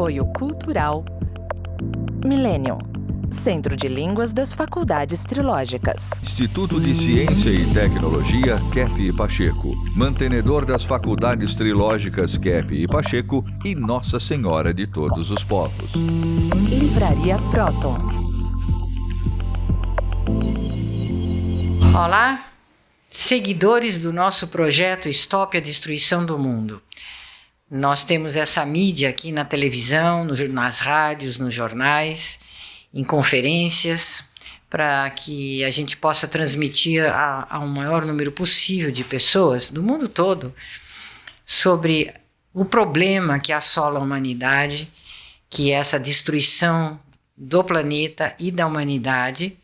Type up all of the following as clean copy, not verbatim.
Apoio Cultural Millennium, Centro de Línguas das Faculdades Trilógicas. Instituto de Ciência e Tecnologia Kepp e Pacheco, mantenedor das Faculdades Trilógicas Kepp e Pacheco e Nossa Senhora de Todos os Povos. Livraria Próton. Olá, seguidores do nosso projeto Stop a Destruição do Mundo. Nós temos essa mídia aqui na televisão, nas rádios, nos jornais, em conferências, para que a gente possa transmitir a um maior número possível de pessoas do mundo todo sobre o problema que assola a humanidade, que é essa destruição do planeta e da humanidade,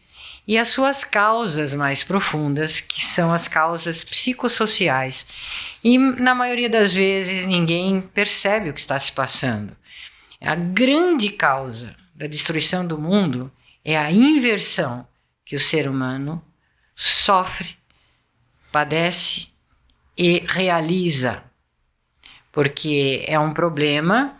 e as suas causas mais profundas, que são as causas psicossociais. E, na maioria das vezes, ninguém percebe o que está se passando. A grande causa da destruição do mundo é a inversão que o ser humano sofre, padece e realiza. Porque é um problema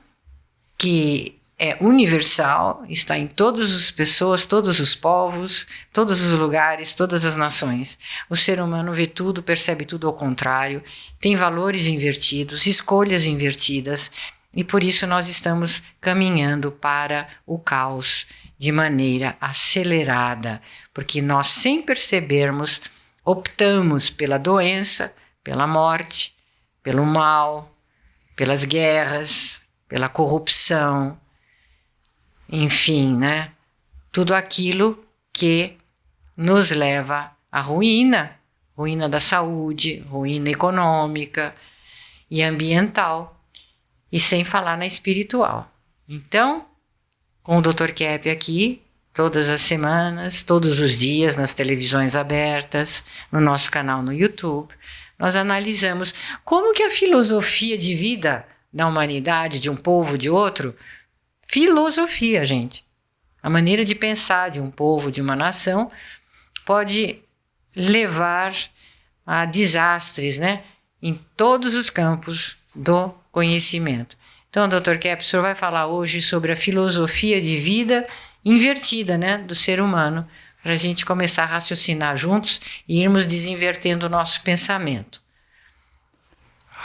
que é universal, está em todas as pessoas, todos os povos, todos os lugares, todas as nações. O ser humano vê tudo, percebe tudo ao contrário, tem valores invertidos, escolhas invertidas, e por isso nós estamos caminhando para o caos de maneira acelerada, porque nós, sem percebermos, optamos pela doença, pela morte, pelo mal, pelas guerras, pela corrupção, enfim, né? Tudo aquilo que nos leva à ruína da saúde, ruína econômica e ambiental, e sem falar na espiritual. Então, com o Dr. Kepp aqui, todas as semanas, todos os dias, nas televisões abertas, no nosso canal no YouTube, nós analisamos como que a filosofia de vida da humanidade, de um povo, de outro, filosofia, gente. A maneira de pensar de um povo, de uma nação, pode levar a desastres, né? Em todos os campos do conhecimento. Então, Dr. Kepp, o senhor vai falar hoje sobre a filosofia de vida invertida, né? Do ser humano, para a gente começar a raciocinar juntos e irmos desinvertendo o nosso pensamento.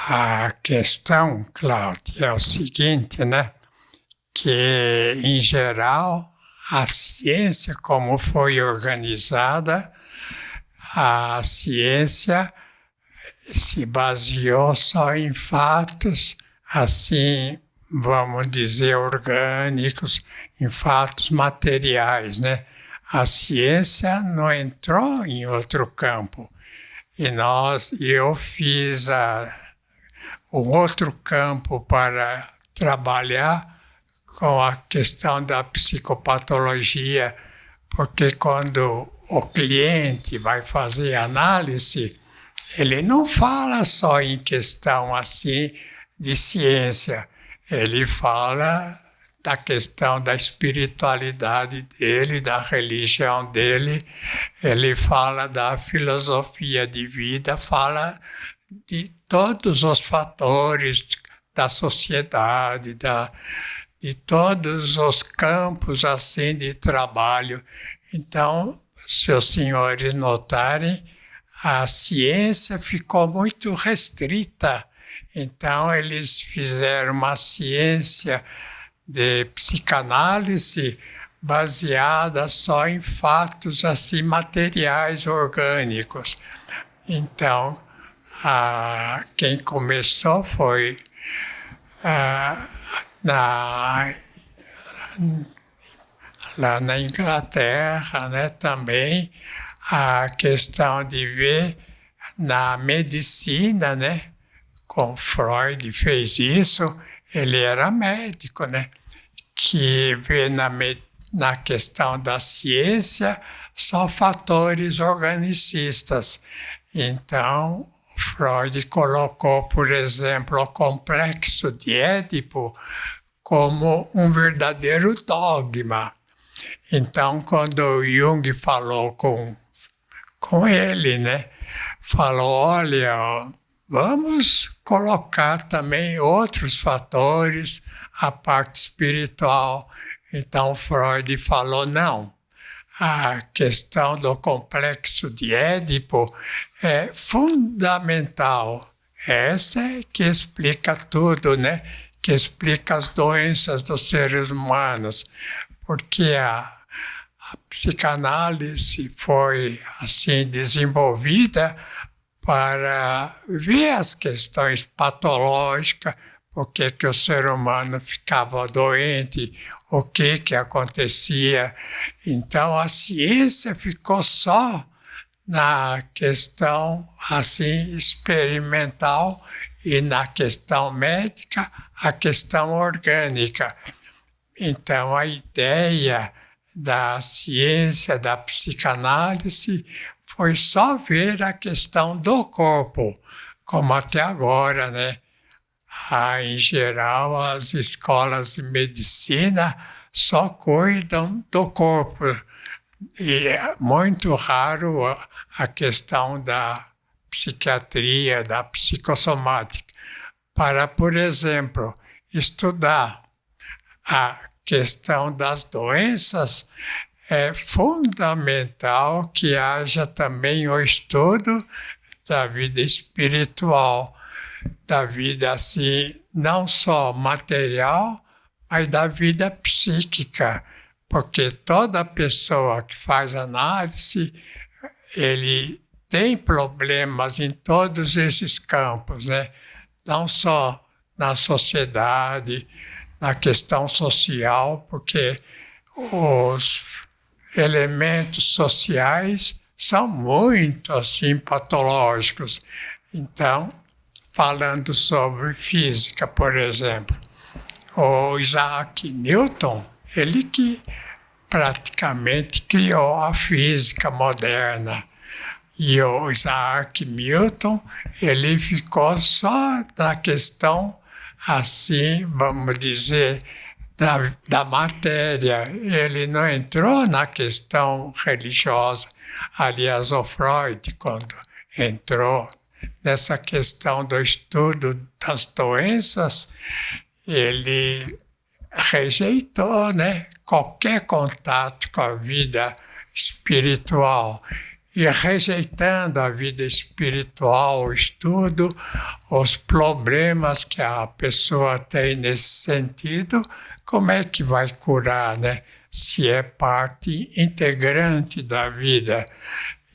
A questão, Cláudia, é o seguinte, né? Que, em geral, a ciência, como foi organizada, a ciência se baseou só em fatos, assim, vamos dizer, orgânicos, em fatos materiais, né? A ciência não entrou em outro campo. E eu fiz um outro campo para trabalhar com a questão da psicopatologia, porque quando o cliente vai fazer análise, ele não fala só em questão assim de ciência, ele fala da questão da espiritualidade dele, da religião dele, ele fala da filosofia de vida, fala de todos os fatores da sociedade, de todos os campos assim de trabalho. Então, se os senhores notarem, a ciência ficou muito restrita. Então, eles fizeram uma ciência de psicanálise baseada só em fatos assim materiais, orgânicos. Então, quem começou foi lá na Inglaterra, né, também a questão de ver na medicina, né, com Freud fez isso, ele era médico, né, que vê na questão da ciência só fatores organicistas. Então, Freud colocou, por exemplo, o complexo de Édipo como um verdadeiro dogma. Então, quando Jung falou com ele, né, falou, olha, vamos colocar também outros fatores a parte espiritual. Então Freud falou, não, a questão do complexo de Édipo é fundamental. Essa é que explica tudo, né? Que explica as doenças dos seres humanos, porque a psicanálise foi assim desenvolvida para ver as questões patológicas, por que o ser humano ficava doente, o que acontecia. Então a ciência ficou só na questão assim experimental e na questão médica, a questão orgânica. Então a ideia da ciência, da psicanálise, foi só ver a questão do corpo, como até agora, né? Em geral, as escolas de medicina só cuidam do corpo. E é muito raro a questão da psiquiatria, da psicossomática. Para, por exemplo, estudar a questão das doenças, é fundamental que haja também o estudo da vida espiritual, da vida assim, não só material, mas da vida psíquica, porque toda pessoa que faz análise, ele tem problemas em todos esses campos, né? Não só na sociedade, na questão social, porque os elementos sociais são muito assim patológicos. Então, falando sobre física, por exemplo, o Isaac Newton, ele que praticamente criou a física moderna. E o Isaac Newton, ele ficou só na questão, assim, vamos dizer, da matéria. Ele não entrou na questão religiosa. Aliás, o Freud, quando entrou nessa questão do estudo das doenças, ele rejeitou, né, qualquer contato com a vida espiritual. E rejeitando a vida espiritual, o estudo, os problemas que a pessoa tem nesse sentido, como é que vai curar, né? Se é parte integrante da vida.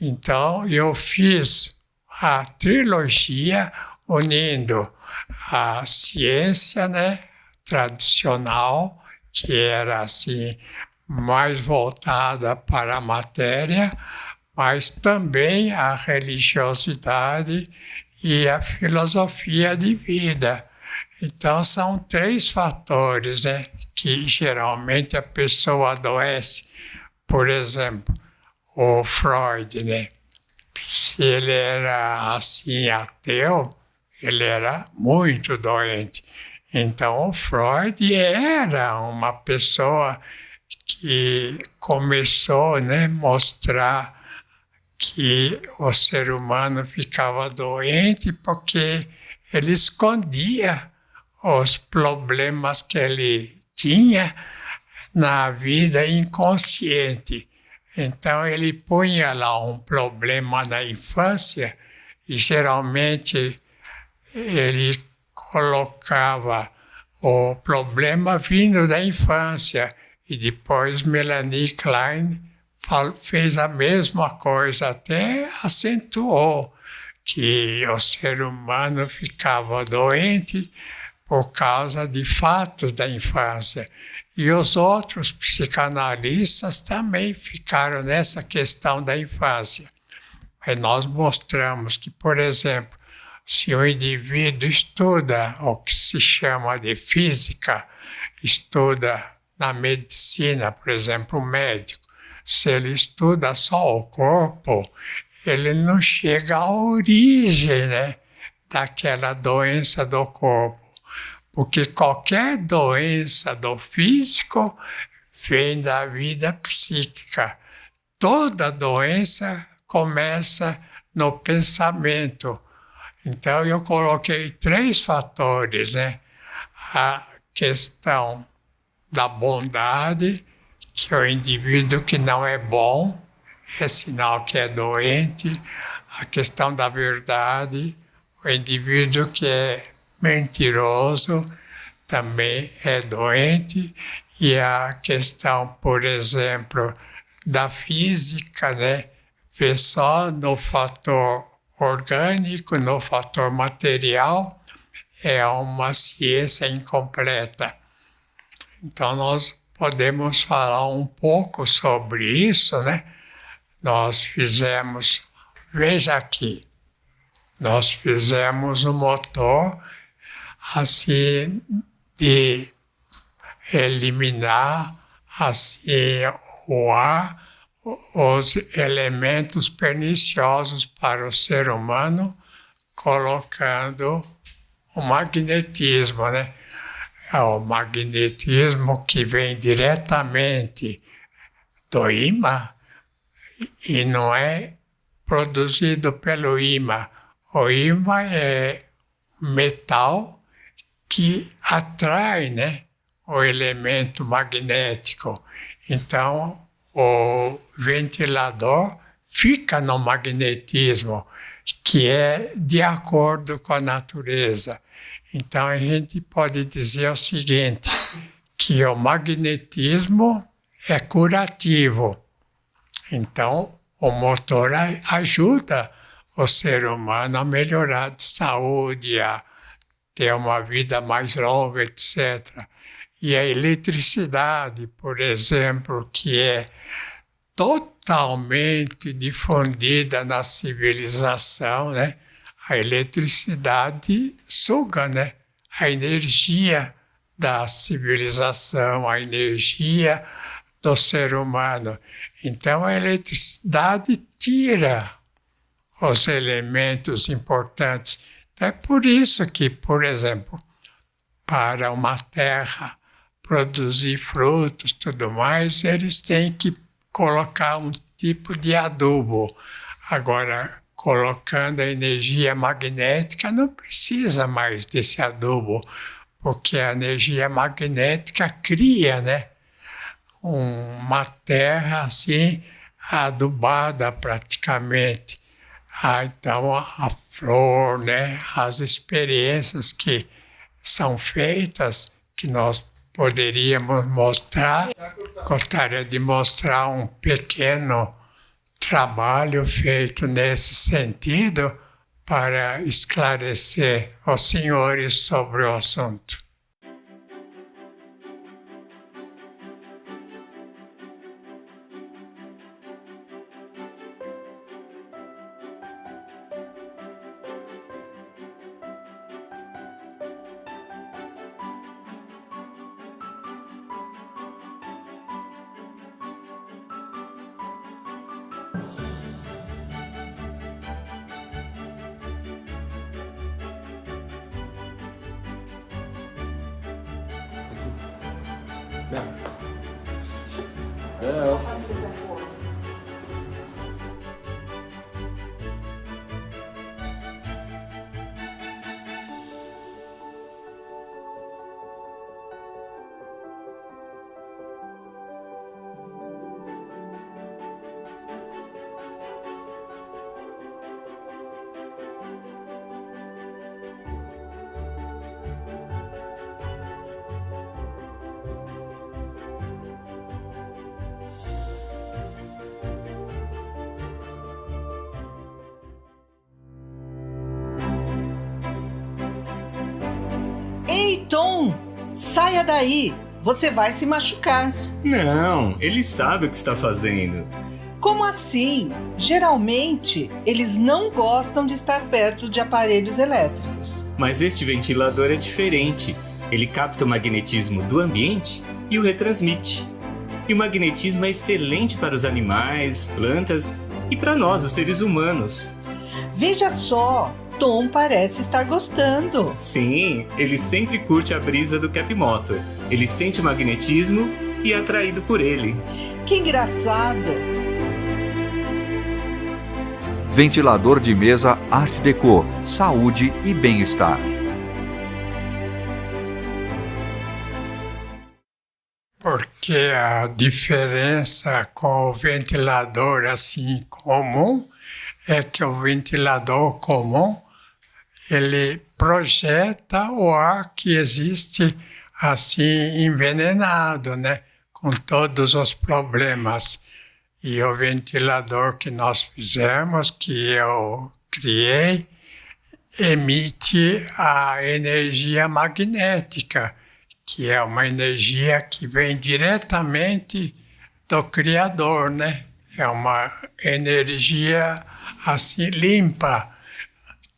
Então, eu fiz a trilogia unindo a ciência, né, tradicional, que era assim mais voltada para a matéria, mas também a religiosidade e a filosofia de vida. Então, são 3 fatores, né, que geralmente a pessoa adoece. Por exemplo, o Freud, né, se ele era assim ateu, ele era muito doente. Então, o Freud era uma pessoa que começou, né, mostrar que o ser humano ficava doente porque ele escondia os problemas que ele tinha na vida inconsciente. Então, ele punha lá um problema na infância e, geralmente, ele colocava o problema vindo da infância. E depois Melanie Klein fez a mesma coisa, até acentuou que o ser humano ficava doente por causa de fatos da infância. E os outros psicanalistas também ficaram nessa questão da infância. Mas nós mostramos que, por exemplo, se o indivíduo estuda o que se chama de física, estuda na medicina, por exemplo, o médico, se ele estuda só o corpo, ele não chega à origem, né, daquela doença do corpo. Porque qualquer doença do físico vem da vida psíquica. Toda doença começa no pensamento. Então, eu coloquei 3 fatores, né? A questão da bondade, que o indivíduo que não é bom é sinal que é doente, a questão da verdade, o indivíduo que é mentiroso também é doente, e a questão, por exemplo, da física, né? Ver só no fator orgânico, no fator material, é uma ciência incompleta. Então, nós podemos falar um pouco sobre isso, né? Nós fizemos, veja aqui, nós fizemos um motor assim de eliminar assim o ar, os elementos perniciosos para o ser humano, colocando o magnetismo, né? O magnetismo que vem diretamente do ímã e não é produzido pelo ímã. O ímã é metal que atrai, né, o elemento magnético. Então, o ventilador fica no magnetismo, que é de acordo com a natureza. Então, a gente pode dizer o seguinte, que o magnetismo é curativo. Então, o motor ajuda o ser humano a melhorar de saúde, a ter uma vida mais longa, etc. E a eletricidade, por exemplo, que é totalmente difundida na civilização, né? A eletricidade suga, né? A energia da civilização, a energia do ser humano. Então, a eletricidade tira os elementos importantes. É por isso que, por exemplo, para uma terra produzir frutos e tudo mais, eles têm que colocar um tipo de adubo. Agora, colocando a energia magnética, não precisa mais desse adubo, porque a energia magnética cria, né, uma terra assim adubada praticamente. Então a flor, né, as experiências que são feitas, que nós poderíamos mostrar, gostaria de mostrar um pequeno trabalho feito nesse sentido para esclarecer aos senhores sobre o assunto. Ei, Tom, saia daí, você vai se machucar. Não, ele sabe o que está fazendo. Como assim? Geralmente, eles não gostam de estar perto de aparelhos elétricos. Mas este ventilador é diferente. Ele capta o magnetismo do ambiente e o retransmite. E o magnetismo é excelente para os animais, plantas e para nós, os seres humanos. Veja só, Tom parece estar gostando. Sim, ele sempre curte a brisa do Cap Motor. Ele sente o magnetismo e é atraído por ele. Que engraçado! Ventilador de mesa Art Deco, saúde e bem-estar. porque a diferença com o ventilador assim comum é que o ventilador comum ele projeta o ar que existe assim envenenado, né? Com todos os problemas. E o ventilador que nós fizemos, que eu criei, emite a energia magnética, que é uma energia que vem diretamente do Criador, né? É uma energia assim limpa,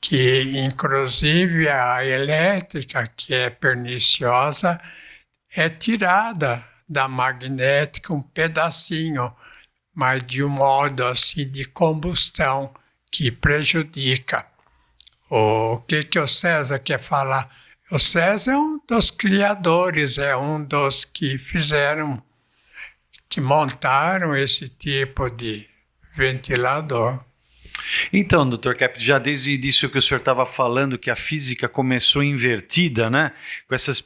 que inclusive a elétrica, que é perniciosa, é tirada da magnética um pedacinho, mas de um modo assim de combustão que prejudica. O que o César quer falar? O César é um dos criadores, é um dos que fizeram, que montaram esse tipo de ventilador. Então, Dr. Kep, já desde o início que o senhor estava falando que a física começou invertida, né?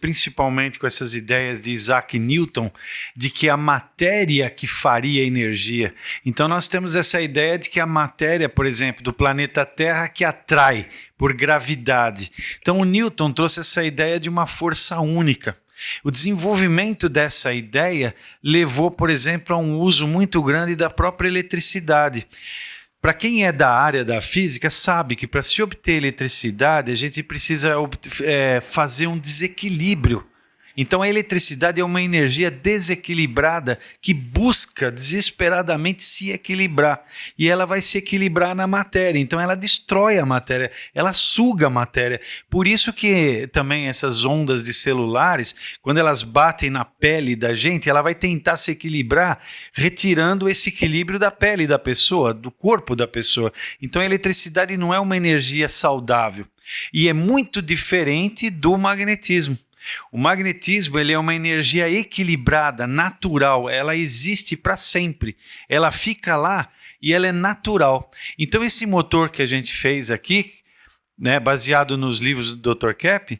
Principalmente com essas ideias de Isaac Newton, de que a matéria que faria energia. Então nós temos essa ideia de que a matéria, por exemplo, do planeta Terra que atrai por gravidade. Então o Newton trouxe essa ideia de uma força única. O desenvolvimento dessa ideia levou, por exemplo, a um uso muito grande da própria eletricidade. Para quem é da área da física, sabe que para se obter eletricidade, a gente precisa fazer um desequilíbrio. Então a eletricidade é uma energia desequilibrada que busca desesperadamente se equilibrar. E ela vai se equilibrar na matéria. Então ela destrói a matéria, ela suga a matéria. Por isso que também essas ondas de celulares, quando elas batem na pele da gente, ela vai tentar se equilibrar, retirando esse equilíbrio da pele da pessoa, do corpo da pessoa. Então a eletricidade não é uma energia saudável. E é muito diferente do magnetismo. O magnetismo ele é uma energia equilibrada, natural, ela existe para sempre, ela fica lá e ela é natural. Então esse motor que a gente fez aqui, né, baseado nos livros do Dr. Kep,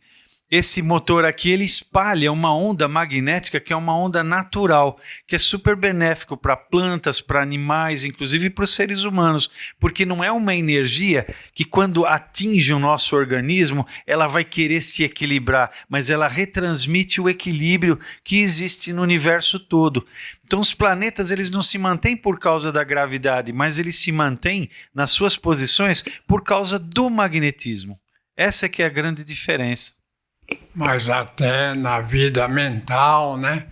esse motor aqui ele espalha uma onda magnética que é uma onda natural, que é super benéfico para plantas, para animais, inclusive para os seres humanos, porque não é uma energia que quando atinge o nosso organismo, ela vai querer se equilibrar, mas ela retransmite o equilíbrio que existe no universo todo. Então os planetas eles não se mantêm por causa da gravidade, mas eles se mantêm nas suas posições por causa do magnetismo. Essa é que é a grande diferença. Mas até na vida mental, né?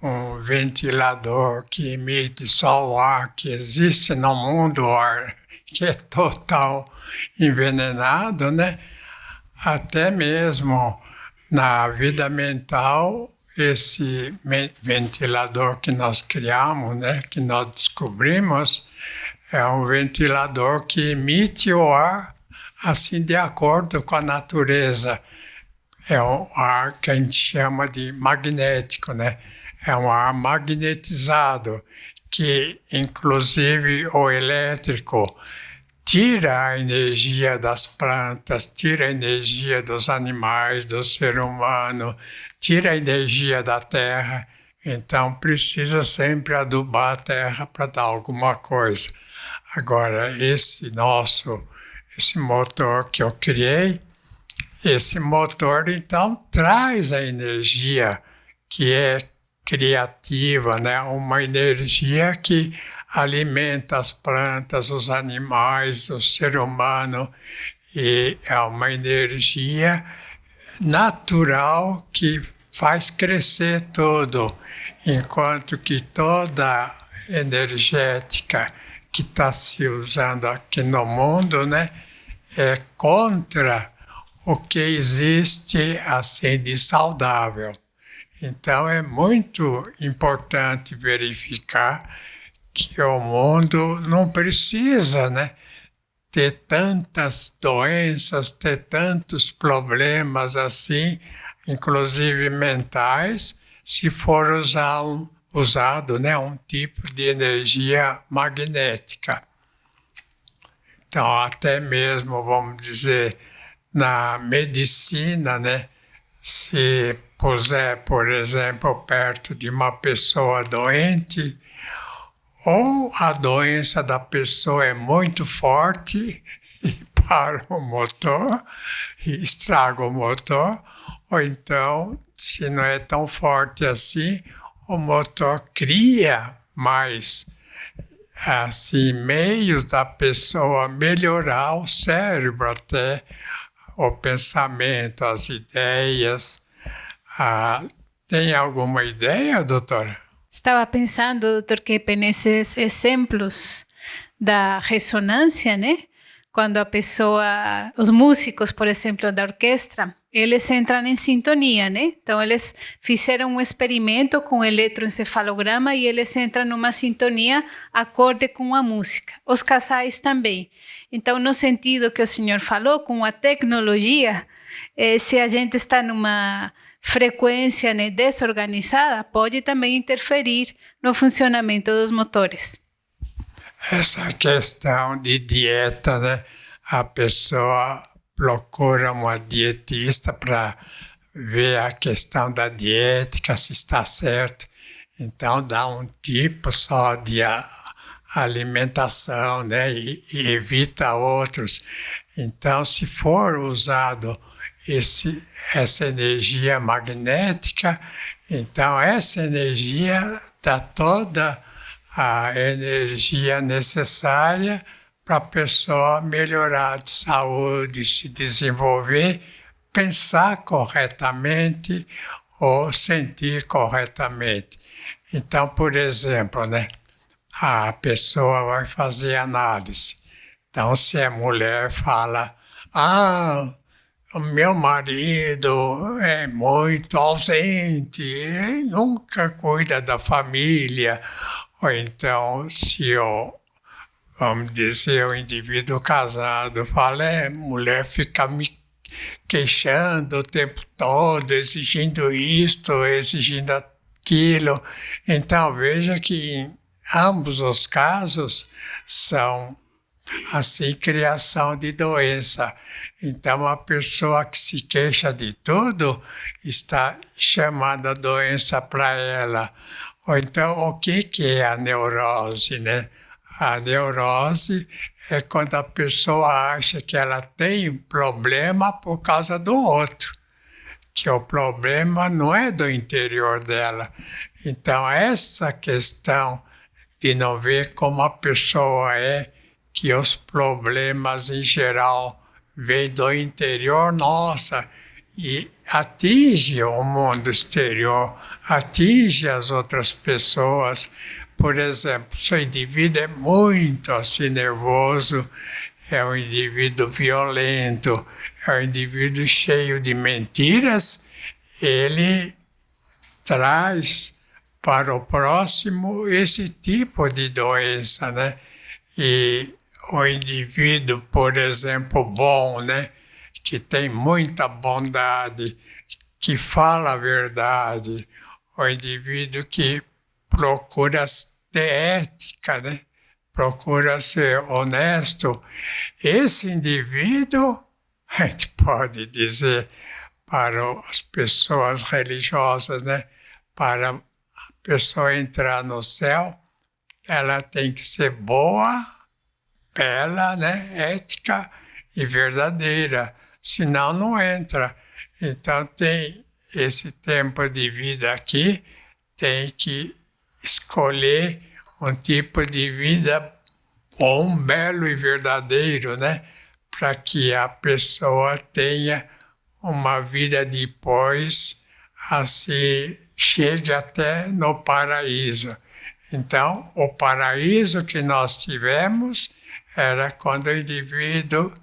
Um ventilador que emite só o ar que existe no mundo, o ar que é total envenenado, né? Até mesmo na vida mental, esse ventilador que nós criamos, né? Que nós descobrimos, é um ventilador que emite o ar assim de acordo com a natureza. É um ar que a gente chama de magnético, né? É um ar magnetizado, que inclusive o elétrico tira a energia das plantas, tira a energia dos animais, do ser humano, tira a energia da terra. Então precisa sempre adubar a terra para dar alguma coisa. Agora, esse motor que eu criei, esse motor, então, traz a energia que é criativa, né? Uma energia que alimenta as plantas, os animais, o ser humano, e é uma energia natural que faz crescer tudo, enquanto que toda energética que está se usando aqui no mundo, né, é contra o que existe assim de saudável. Então é muito importante verificar que o mundo não precisa, né, ter tantas doenças, ter tantos problemas assim, inclusive mentais, se for usado, né, um tipo de energia magnética. Então até mesmo, vamos dizer, na medicina, né, se puser, por exemplo, perto de uma pessoa doente, ou a doença da pessoa é muito forte e para o motor, e estraga o motor, ou então, se não é tão forte assim, o motor cria mais assim, meios da pessoa melhorar o cérebro, até o pensamento, as ideias. Tem alguma ideia, doutora? Estava pensando, doutor Keppe, nesses exemplos da ressonância, né? Quando a pessoa, os músicos, por exemplo, da orquestra, eles entram em sintonia, né? Então, eles fizeram um experimento com o eletroencefalograma e eles entram numa sintonia acorde com a música. Os casais também. Então, no sentido que o senhor falou, com a tecnologia, se a gente está numa frequência, né, desorganizada, pode também interferir no funcionamento dos motores. Essa questão de dieta, né? A pessoa procura uma dietista para ver a questão da diética, se está certo. Então, dá um tipo só de alimentação, né? E evita outros. Então, se for usado essa energia magnética, então essa energia dá toda a energia necessária para a pessoa melhorar de saúde, se desenvolver, pensar corretamente ou sentir corretamente. Então, por exemplo, né, a pessoa vai fazer análise. Então, se a mulher fala, o meu marido é muito ausente, ele nunca cuida da família. Ou então, se vamos dizer, o indivíduo casado fala, mulher fica me queixando o tempo todo, exigindo isto, exigindo aquilo. Então, veja que em ambos os casos são, assim, criação de doença. Então, a pessoa que se queixa de tudo está chamando a doença para ela. Ou então, o que é a neurose, né? A neurose é quando a pessoa acha que ela tem um problema por causa do outro, que o problema não é do interior dela. Então, essa questão de não ver como a pessoa é, que os problemas em geral vêm do interior, nossa, e atinge o mundo exterior, atinge as outras pessoas. Por exemplo, se o indivíduo é muito assim nervoso, é um indivíduo violento, é um indivíduo cheio de mentiras, ele traz para o próximo esse tipo de doença, né? E o indivíduo, por exemplo, bom, né? Que tem muita bondade, que fala a verdade, o indivíduo que procura ter ética, né? Procura ser honesto. Esse indivíduo, a gente pode dizer para as pessoas religiosas, né? Para a pessoa entrar no céu, ela tem que ser boa, bela, né? Ética e verdadeira. Senão não entra. Então tem esse tempo de vida aqui, tem que escolher um tipo de vida bom, belo e verdadeiro, né? Para que a pessoa tenha uma vida depois, assim, chegue até no paraíso. Então, o paraíso que nós tivemos era quando o indivíduo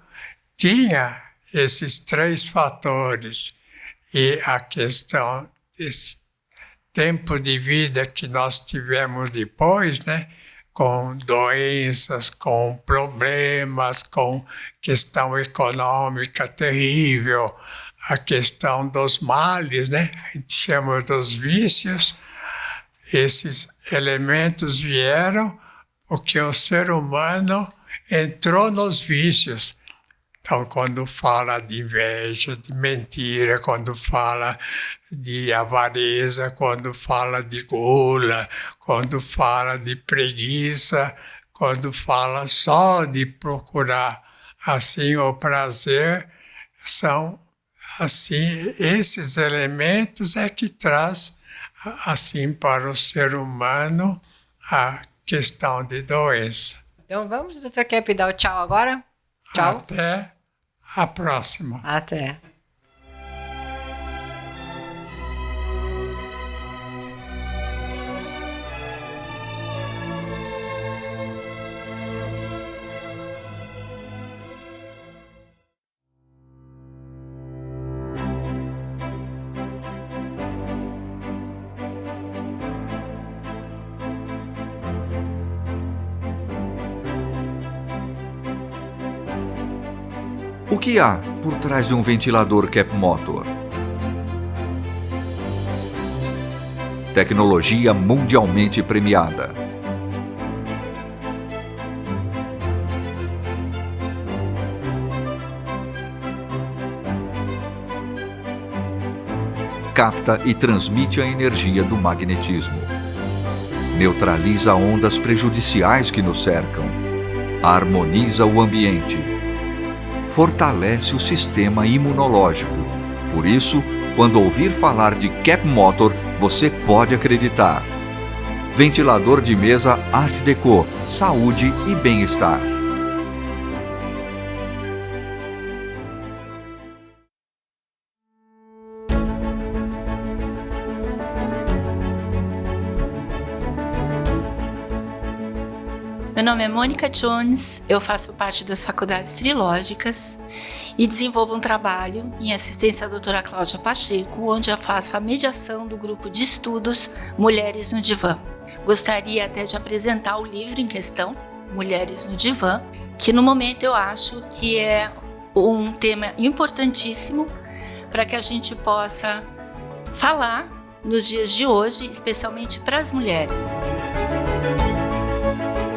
tinha esses 3 fatores. E a questão desse tempo de vida que nós tivemos depois, né, com doenças, com problemas, com questão econômica terrível, a questão dos males, né, a gente chama dos vícios, esses elementos vieram porque o ser humano entrou nos vícios. Então, quando fala de inveja, de mentira, quando fala de avareza, quando fala de gula, quando fala de preguiça, quando fala só de procurar assim o prazer, são assim esses elementos é que traz assim para o ser humano a questão de doença. Então vamos, Dr. Kepp, dar o tchau agora? Tchau. Até a próxima. Até. O que há por trás de um ventilador Kepp Motor? Tecnologia mundialmente premiada. Capta e transmite a energia do magnetismo. Neutraliza ondas prejudiciais que nos cercam. Harmoniza o ambiente. Fortalece o sistema imunológico. Por isso, quando ouvir falar de Kepp Motor, você pode acreditar. Ventilador de mesa Art Deco, saúde e bem-estar. Meu nome é Mônica Jones, eu faço parte das faculdades trilógicas e desenvolvo um trabalho em assistência à doutora Cláudia Pacheco, onde eu faço a mediação do grupo de estudos Mulheres no Divã. Gostaria até de apresentar o livro em questão, Mulheres no Divã, que no momento eu acho que é um tema importantíssimo para que a gente possa falar nos dias de hoje, especialmente para as mulheres.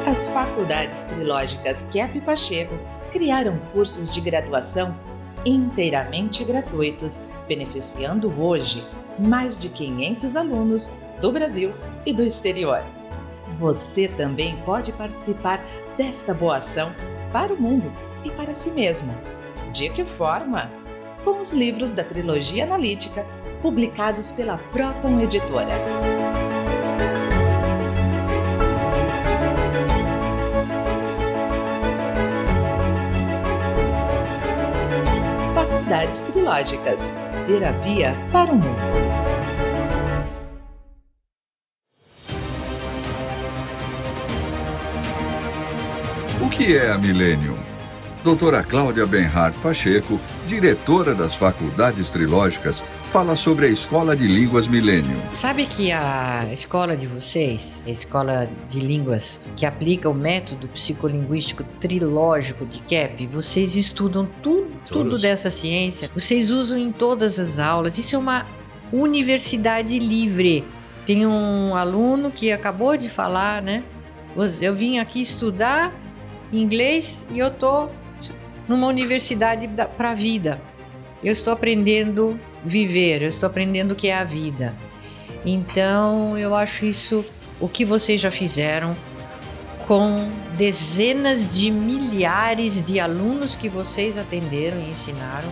As faculdades trilógicas Kepp Pacheco criaram cursos de graduação inteiramente gratuitos, beneficiando hoje mais de 500 alunos do Brasil e do exterior. Você também pode participar desta boa ação para o mundo e para si mesmo. De que forma? Com os livros da trilogia analítica publicados pela Proton Editora. Faculdades trilógicas. Terapia para o mundo. O que é a Millennium? Doutora Cláudia Benhart Pacheco, diretora das Faculdades Trilógicas, fala sobre a Escola de Línguas Millennium. Sabe que a escola de vocês, a escola de línguas que aplica o método psicolinguístico trilógico de Kepp, vocês estudam tudo dessa ciência, vocês usam em todas as aulas. Isso é uma universidade livre. Tem um aluno que acabou de falar, né? Eu vim aqui estudar inglês e eu tô numa universidade para a vida. Eu estou aprendendo a viver, eu estou aprendendo o que é a vida. Então, eu acho isso o que vocês já fizeram com dezenas de milhares de alunos que vocês atenderam e ensinaram.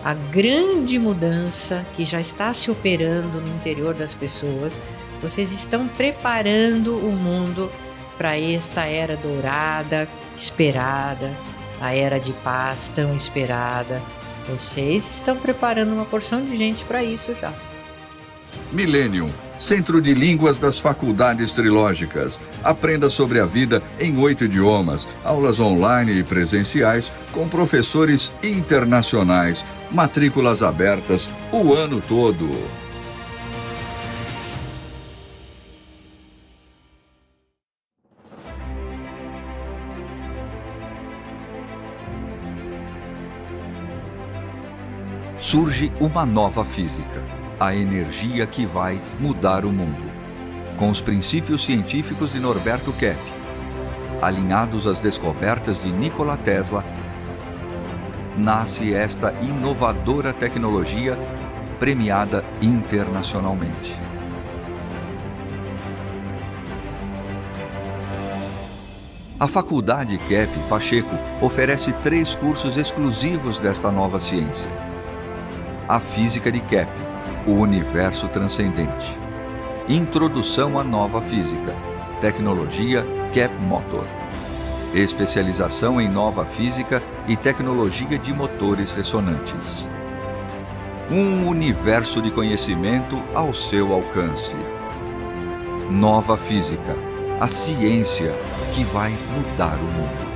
A grande mudança que já está se operando no interior das pessoas. Vocês estão preparando o mundo para esta era dourada, esperada, a era de paz tão esperada. Vocês estão preparando uma porção de gente para isso já. Millennium, Centro de Línguas das Faculdades Trilógicas. Aprenda sobre a vida em 8 idiomas, aulas online e presenciais com professores internacionais, matrículas abertas o ano todo. Surge uma nova física, a energia que vai mudar o mundo. Com os princípios científicos de Norberto Kepp, alinhados às descobertas de Nikola Tesla, nasce esta inovadora tecnologia premiada internacionalmente. A Faculdade Kepp Pacheco oferece 3 cursos exclusivos desta nova ciência. A Física de Kepp, o Universo Transcendente. Introdução à Nova Física, Tecnologia Kepp Motor. Especialização em Nova Física e Tecnologia de Motores Ressonantes. Um universo de conhecimento ao seu alcance. Nova Física, a ciência que vai mudar o mundo.